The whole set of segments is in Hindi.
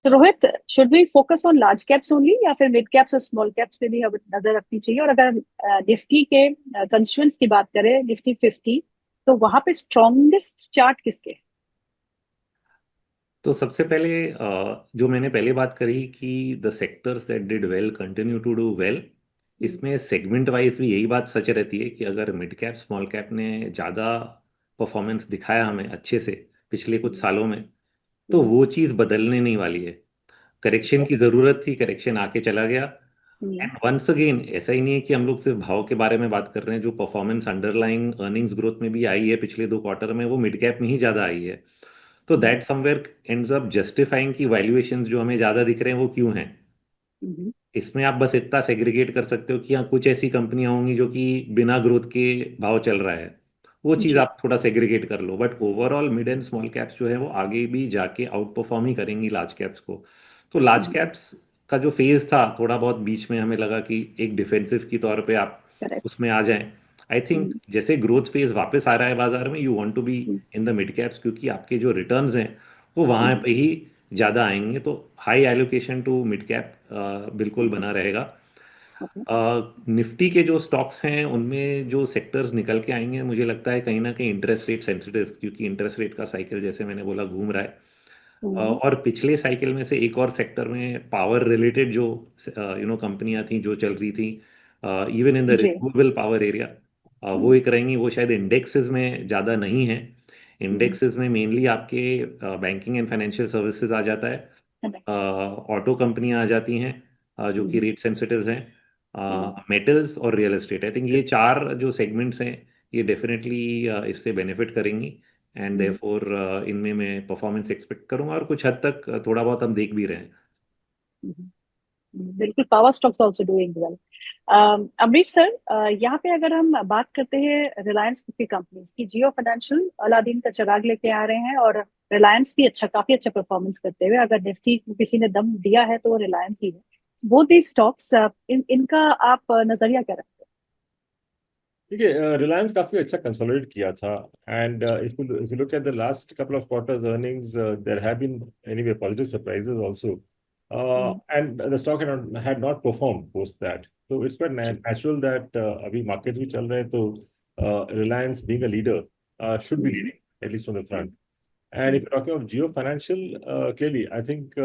तो Rohit, should we focus on large caps only या फिर मिड कैप्स और स्मॉल कैप्स पे भी हमें नजर रखनी चाहिए? और अगर निफ्टी के कंस्टिट्यूएंट्स की बात करें, निफ्टी 50, तो वहां पे स्ट्रॉन्गेस्ट चार्ट किसके? तो सबसे पहले जो मैंने पहले बात करी कि the sectors that did well continue to do well. Hmm. इसमें सेगमेंट वाइज भी यही बात सच रहती है कि अगर मिड कैप स्मॉल कैप ने ज़्यादा परफॉर्मेंस दिखाया हमें अच्छे से पिछले कुछ हम्म। सालों में, तो हम्म। वो चीज़ बदलने नहीं वाली है। ठीक करेक्शन है। की ज़रूरत थी, करेक्शन आके चला गया। हम्म। एंड वंस अगेन ऐसा ही नहीं है कि हम लोग सिर्फ भाव के बारे में बात कर रहे हैं। जो परफॉर्मेंस अंडरलाइंग अर्निंग्स ग्रोथ में भी आई है पिछले 2 क्वार्टर में, वो मिड कैप में ही ज़्यादा आई है। तो hmm. That somewhere ends up justifying की वैल्यूएशंस जो हमें ज़्यादा दिख रहे हैं वो क्यों हैं। हम्म। इसमें आप बस इतना सेग्रीगेट कर सकते हो कि हाँ, कुछ ऐसी कंपनियां होंगी जो कि बिना ग्रोथ के भाव चल रहा है, वो चीज़ जी। आप थोड़ा सेग्रीगेट कर लो। But overall mid and small caps जो है वो आगे भी जाके आउट परफॉर्म ही करेंगी लार्ज कैप्स को। तो लार्ज हम्म। कैप्स का जो फेज था थोड़ा बहुत बीच में हमें लगा कि एक डिफेंसिव की तौर पे आप करेक्ट। उसमें आ जाएं। I think hmm. जैसे ग्रोथ फेज वापस आ रहा है बाजार में, you want to be hmm. In the mid caps, क्योंकि आपके जो रिटर्न्स हैं वो वहाँ हम्म। पे ही ज़्यादा आएंगे। तो high allocation to mid cap बिल्कुल हम्म। बना रहेगा। ओके। निफ्टी के जो स्टॉक्स हैं उनमें जो सेक्टर्स निकल के आएंगे, मुझे लगता है कहीं ना कहीं इंटरेस्ट रेट सेंसिटिव, क्योंकि इंटरेस्ट रेट का साइकिल जैसे मैंने बोला घूम रहा है। हम्म। और पिछले साइकिल में से एक और सेक्टर में पावर रिलेटेड जो कंपनियां थी जो चल रही थी, इवन इन द जी। रिन्यूएबल पावर एरिया, वो हम्म। एक रहेंगी। वो शायद इंडेक्सेस में ज़्यादा नहीं है। हम्म। इंडेक्सेस में मेनली आपके बैंकिंग एंड फाइनेंशियल सर्विसेज आ जाता है, करेक्ट। ऑटो कंपनियां आ जाती हैं जो कि हम्म। रेट सेंसिटिव्स हैं, हम्म। मेटल्स और रियल एस्टेट। आई थिंक ये चार जो सेगमेंट्स हैं ये डेफिनेटली इससे बेनिफिट करेंगी। And hmm. देयरफॉर इनमें मैं परफॉर्मेंस एक्सपेक्ट करूंगा, और कुछ हद तक थोड़ा बहुत हम देख भी रहे हैं। हम्म। बिल्कुल, power stocks also doing well. Amrish sir, यहाँ पे अगर हम बात करते हैं रिलायंस ग्रुप की कंपनीज की, जियो फाइनेंशियल अलादीन का चिराग लेके आ रहे हैं, और रिलायंस भी काफी अच्छा परफॉर्मेंस करते हुए, अगर निफ्टी को किसी ने दम दिया है तो वो रिलायंस ही है। बोथ दी स्टॉक्स, इनका आप नजरिया क्या रखते देखिए, रिलायंस काफी अच्छा कंसोलिडेट किया था। And if you look at the last couple of quarters earnings, there have been anyway positive surprises also, हैं? And the stock had not performed post that. So it's quite जी। natural that अभी मार्केट्स भी चल रहे हैं, तो Reliance being a leader should be hmm. leading at least from the hmm. front. And if hmm. you're talking of Geo Financial, clearly, I think,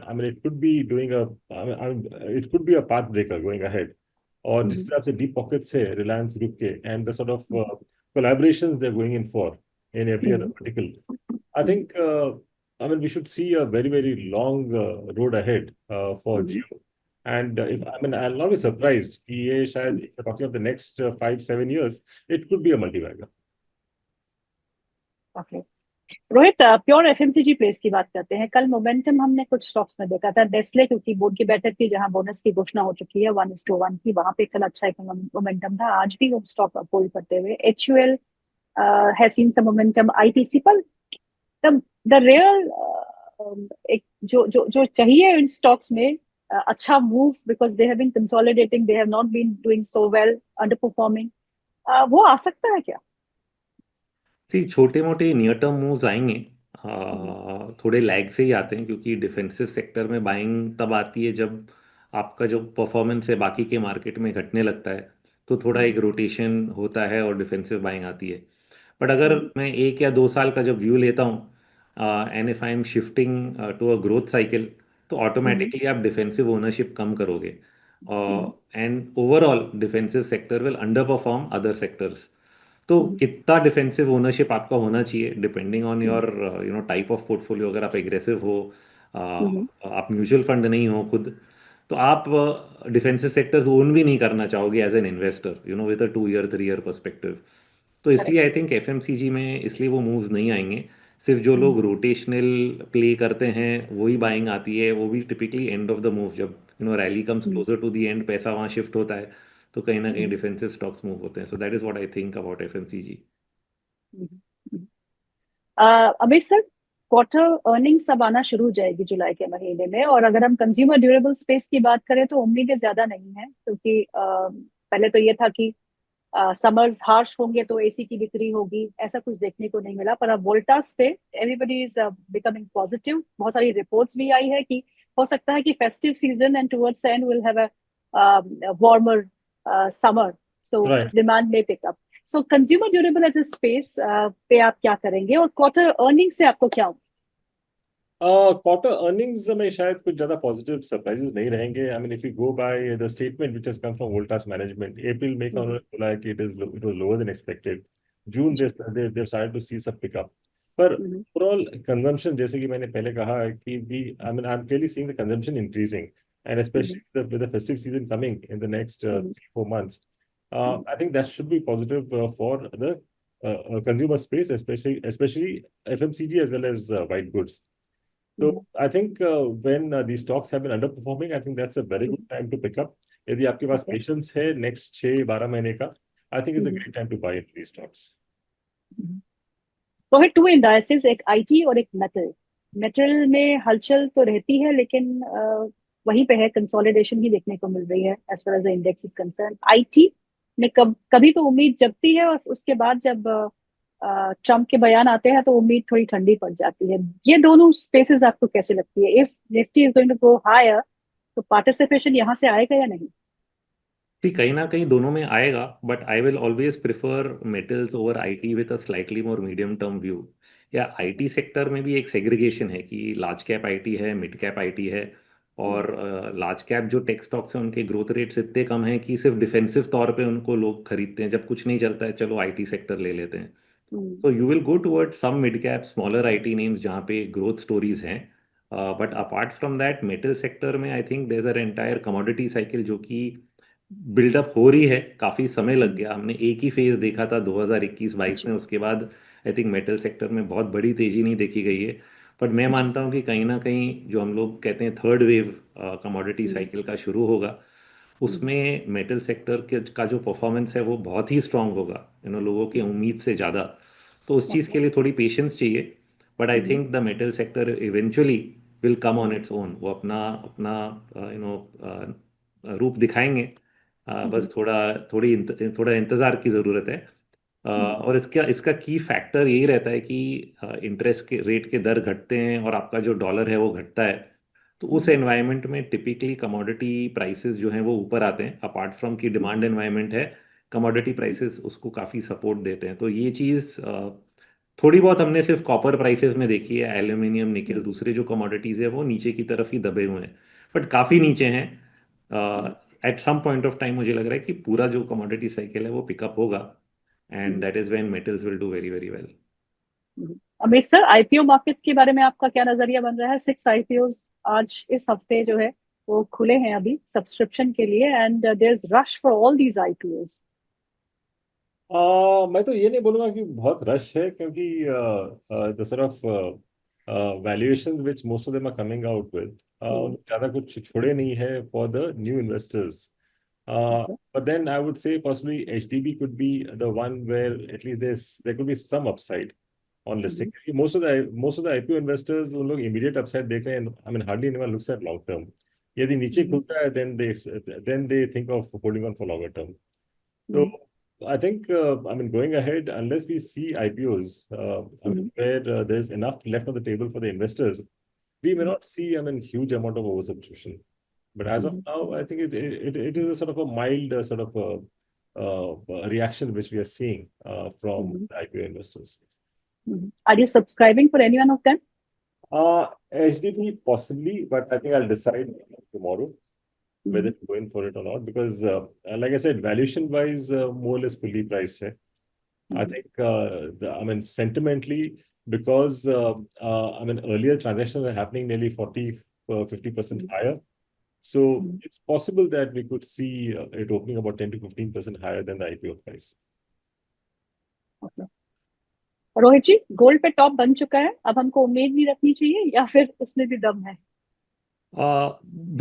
I mean, it could be doing it could be a path breaker going ahead. और जिस हम्म। तरह से डीप पॉकेट्स है रिलायंस ग्रुप के, and the sort of hmm. collaborations they're going in for in every other hmm. vertical, I hmm. think, I mean, we should see a very, very long road ahead for hmm. Geo. And if I mean, I'll not be surprised कि ये शायद, if you're talking of the next 5-7 years, it could be a multi-bagger. Okay. Rohit, pure FMCG place की बात करते हैं। कल मोमेंटम हमने कुछ स्टॉक्स में देखा था। नेस्ले, क्योंकि बोर्ड की बैठक थी जहां बोनस की घोषणा हो चुकी है 1:1 की, वहां पे कल अच्छा एक मोमेंटम था। आज भी वो स्टॉक होल्ड करते हुए। HUL has seen some momentum. ITC पर द रियल एक जो जो जो चाहिए इन स्टॉक्स में, अच्छा move, because they have been consolidating, they have not been doing so well, underperforming, वो आ सकता है क्या? सी छोटे मोटे नियर टर्म मूव्स आएंगे, हम्म। थोड़े लैग से ही आते हैं, क्योंकि डिफेंसिव सेक्टर में बाइंग तब आती है जब आपका जो परफॉर्मेंस है बाकी के मार्केट में घटने लगता है। तो थोड़ा हम्म। एक रोटेशन होता है और डिफेंसिव बाइंग आती है। बट अगर हम्म। मैं 1 या 2 साल का जब व्यू लेता हूँ, and if I am shifting to a growth cycle, तो हम्म। ऑटोमेटिकली आप डिफेंसिव ओनरशिप कम करोगे। Hmm. And overall defensive sector will underperform other sectors. तो हम्म। कितना डिफेंसिव ओनरशिप आपका होना चाहिए depending on hmm. Your type of portfolio. अगर आप एग्रेसिव हो, हम्म। आप म्यूचुअल फंड नहीं हो खुद, तो आप डिफेंसिव सेक्टर्स ओन भी नहीं करना चाहोगे as an investor, with a 2 year 3 year perspective. तो करेक्ट। इसलिए आई थिंक एफएमसीजी में इसलिए वो मूव्स नहीं आएंगे। सिर्फ जो हम्म। लोग रोटेशनल प्ले करते हैं वही बाइंग आती है, वो भी typically end of the move, जब rally comes hmm. Closer to the end, पैसा वहाँ शिफ्ट होता है, तो कहीं ना कहीं हम्म। डिफेंसिव स्टॉक्स मूव होते हैं। So that is what I think about FMCG. Hmm. Hmm. Amit sir, quarter earnings अब आना शुरू हो जाएगी जुलाई के महीने में, और अगर हम कंज्यूमर ड्यूरेबल स्पेस की बात करें तो उम्मीदें ज्यादा नहीं है, क्योंकि पहले तो ये था कि समर्स हार्श होंगे तो एसी की बिक्री होगी, ऐसा कुछ देखने को नहीं मिला। पर अब वोल्टास पे एवरीबडी इज बिकमिंग पॉजिटिव। बहुत सारी रिपोर्ट्स भी आई है कि हो सकता है कि festive season end towards end will have a warmer summer, so Right. Demand में pickup. So consumer durable as a space पे आप क्या करेंगे, और क्वार्टर अर्निंग से आपको क्या उम्मीद? क्वार्टर अर्निंग्स में शायद कुछ ज्यादा पॉजिटिव सरप्राइजेस नहीं रहेंगे। I mean if you go by the statement which has come from Voltas management, April मई का हम्म, उन्होंने बोला है कि it was lower than expected. June they जी। They started to see some pickup. पर हम्म, ओवरऑल कंजम्पशन, जैसे कि मैंने पहले कहा है कि we I mean I am clearly seeing the consumption increasing, and hmm, specially with the festive season coming in the next hmm, 3-4 months. Hmm, I think that should be positive for the consumer space, especially FMCG as well as white goods. Hmm, So I think when these stocks have been underperforming, I think that's a very good time to pick up. यदि आपके पास ओके। पेशेंस है नेक्स्ट 6-12 महीने का, I think it's a great time to buy into these stocks. Rohit, two indices, एक आईटी और एक मेटल। मेटल में हलचल तो रहती है, लेकिन वहीं पे है, कंसोलिडेशन ही देखने को मिल रही है as far as the index is concern. IT में कभी तो उम्मीद जगती है, और उसके बाद जब ट्रम्प के बयान आते हैं तो उम्मीद थोड़ी ठंडी पड़ जाती है। ये दोनों स्पेसेस आपको कैसे लगती है? If Nifty is going to go higher, तो पार्टिसिपेशन यहाँ से आएगा या नहीं? ठीक, कहीं ना कहीं दोनों में आएगा, but I will always prefer metals over IT with a slightly more medium term view. या आईटी सेक्टर में भी एक सेग्रीगेशन है कि लार्ज कैप आईटी है, मिड कैप आईटी है, और लार्ज कैप जो टेक स्टॉक्स हैं उनके ग्रोथ रेट्स इतने कम हैं कि सिर्फ डिफेंसिव तौर पे उनको लोग खरीदते हैं, जब कुछ नहीं चलता है चलो आईटी सेक्टर ले लेते हैं। हम्म, So you will go towards some mid-cap, smaller IT names जहाँ पे growth stories हैं। But apart from that, metal sector में I think there's an entire commodity cycle जो कि बिल्डअप हो रही है। काफ़ी समय लग गया, हमने एक ही फेज देखा था 2021-22 जी, में, उसके बाद आई थिंक मेटल सेक्टर में बहुत बड़ी तेजी नहीं देखी गई है। बट मैं जी, मानता हूँ कि कहीं ना कहीं जो हम लोग कहते हैं थर्ड वेव कमोडिटी हम्म, साइकिल का शुरू होगा, हम्म, उसमें मेटल सेक्टर के का जो परफॉर्मेंस है वो बहुत ही स्ट्रांग होगा, लोगों की उम्मीद से ज़्यादा। तो उस चीज़ ओके, के लिए थोड़ी पेशेंस चाहिए। But I think the metal sector eventually will come on its own, वो अपना अपना रूप दिखाएंगे। बस थोड़ा इंतज़ार की ज़रूरत है। और इसका इसका की फैक्टर यही रहता है कि इंटरेस्ट के रेट के दर घटते हैं और आपका जो डॉलर है वो घटता है। तो उस एनवायरनमेंट में टिपिकली कमोडिटी प्राइसेस जो हैं वो ऊपर आते हैं, अपार्ट फ्रॉम की डिमांड एनवायरनमेंट है, कमोडिटी प्राइसेस उसको काफ़ी सपोर्ट देते हैं। तो ये चीज़ थोड़ी बहुत हमने सिर्फ कॉपर प्राइसेस में देखी है, एल्यूमिनियम, निकेल, दूसरे जो कमोडिटीज़ है वो नीचे की तरफ ही दबे हुए हैं, बट काफ़ी नीचे हैं। At some point of time मुझे लग रहा है कि पूरा जो कमोडिटी साइकिल है वो पिकअप होगा, and that is when metals will do very very well. Amit sir, IPO market के बारे में आपका क्या नजरिया बन रहा है? 6 आईपीओ आज इस हफ्ते जो है वो खुले हैं अभी सब्सक्रिप्शन के लिए, and there is rush for all these IPO. मैं तो ये नहीं बोलूंगा कि बहुत रश है, क्योंकि the sort of valuations which most of them are coming out with ज्यादा कुछ छोड़े नहीं है for the new investors. But then I would say possibly HDB could be the one where at least there could be some upside on listing. Most of the IPO investors उन लोग immediate upside देख रहे हैं। I mean hardly anyone looks at long term. यदि नीचे खुलता है then they think of holding on for longer term. So I think I mean going ahead, unless we see IPOs, I mean where there's enough left on the table for the investors, we may not see, I mean, huge amount of oversubscription. But as of now, I think it is a sort of a mild sort of a reaction which we are seeing from the IPO investors. Are you subscribing for any one of them? HDB possibly, but I think I'll decide tomorrow whether to go in for it or not, because like I said, valuation wise, more or less fully priced है. I think I mean sentimentally, because I mean earlier transactions are happening nearly 40-50% higher. So it's possible that we could see it opening about 10-15% higher than the IPO price. Okay. Rohit ji, gold पे टॉप बन चुका है, अब हमको उम्मीद नहीं रखनी चाहिए या फिर उसमें भी दम है?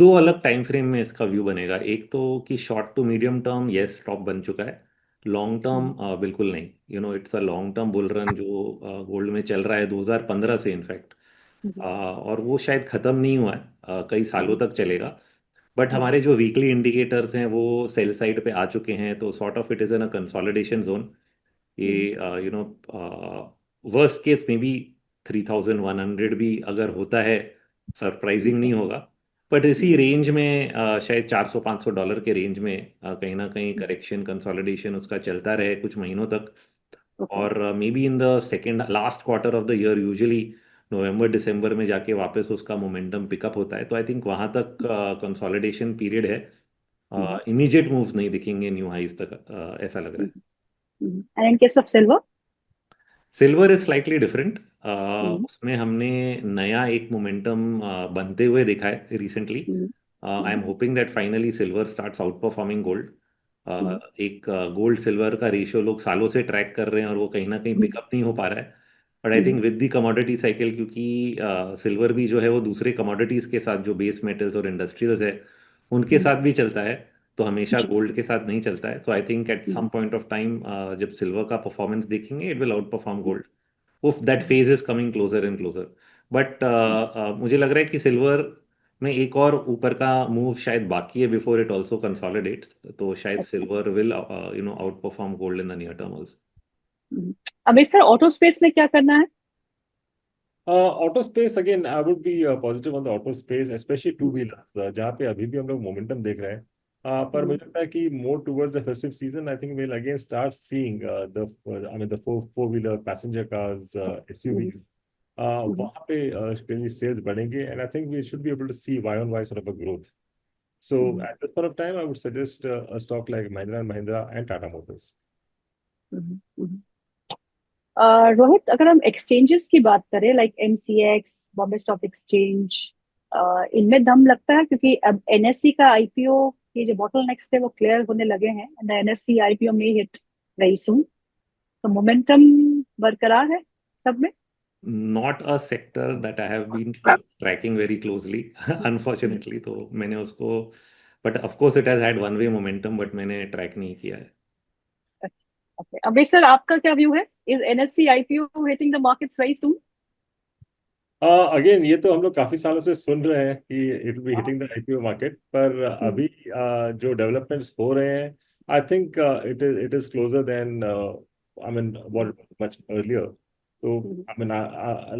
दो अलग टाइम फ्रेम में इसका व्यू बनेगा। एक तो कि short to medium term yes top बन चुका है, लॉन्ग टर्म बिल्कुल नहीं। It's a long term bull run जो गोल्ड में चल रहा है 2015 से इनफैक्ट, और वो शायद ख़त्म नहीं हुआ है, कई सालों तक चलेगा। बट हमारे जो वीकली इंडिकेटर्स हैं वो सेल साइड पे आ चुके हैं, तो sort of it is in a consolidation zone. ये यू नो वर्स्ट केस में भी 3100 भी अगर होता है, सरप्राइजिंग नहीं होगा। बट इसी रेंज में शायद $400-500 के रेंज में कहीं ना कहीं करेक्शन कंसोलिडेशन उसका चलता रहे कुछ महीनों तक। और may be in the second last quarter of the year usually नवंबर दिसंबर में जाके वापस उसका मोमेंटम पिकअप होता है। तो आई थिंक वहां तक कंसोलिडेशन पीरियड है। इमीडिएट मूव्स नहीं दिखेंगे न्यू हाइज तक, ऐसा लग रहा है। And in case of silver? Silver is slightly different. उसमें हमने नया एक मोमेंटम बनते हुए देखा है recently. I am hoping that finally silver starts out performing gold. एक गोल्ड सिल्वर का रेशियो लोग सालों से ट्रैक कर रहे हैं और वो कहीं ना कहीं पिकअप नहीं हो पा रहा है। But I think with the commodity cycle, क्योंकि सिल्वर भी जो है वो दूसरे कमोडिटीज के साथ जो बेस मेटल्स और इंडस्ट्रियल्स है उनके साथ भी चलता है, तो हमेशा गोल्ड के साथ नहीं चलता है। So I think at some point of time जब सिल्वर का परफॉर्मेंस देखेंगे it will outperform gold. उफ, that phase is coming closer and closer. But मुझे लग रहा है कि सिल्वर में एक और ऊपर का मूव शायद बाकी है बिफोर इट ऑल्सो कंसोलिडेट्स, तो शायद silver will outperform gold in the near term also. Amit sir, auto space में क्या करना है? Auto space again I would be positive on the auto space, specially two wheelers जहाँ पे अभी भी हम लोग मोमेंटम देख रहे हैं। पर मुझे लगता है कि more towards the festive season I think will again start seeing the I mean the four wheeler passenger cars, SUVs, वहाँ पे really सेल्स बढ़ेंगे and I think we should be able to see Y on Y sort of a growth. So at this point of time, I would suggest a stock like Mahindra and Mahindra and Tata Motors. Rohit, अगर हम एक्सचेंजेस की बात करें like MCX, Bombay stock exchange, इनमें दम लगता है क्योंकि अब एनएससी का आईपीओ के जो बॉटल नेक्स्ट थे वो क्लियर होने लगे हैं एंड एनएससी आईपीओ में हिट वेरी सून, तो मोमेंटम बरकरार है सब में? Not a sector that I have been tracking very closely, unfortunately. तो मैंने उसको, but of course it has had one way momentum, but मैंने ट्रैक नहीं किया है। Okay. अमित सर, आपका क्या व्यू है? Is NSC IPO hitting the markets very soon? Again ये तो हम लोग काफी सालों से सुन रहे हैं कि it will be hitting the IPO market, पर अभी जो डेवलपमेंट्स हो रहे हैं I think it is closer than I mean what much earlier. तो I mean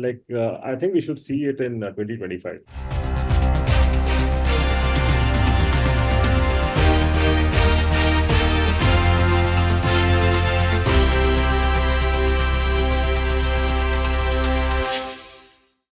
like I think we should see it in 2025।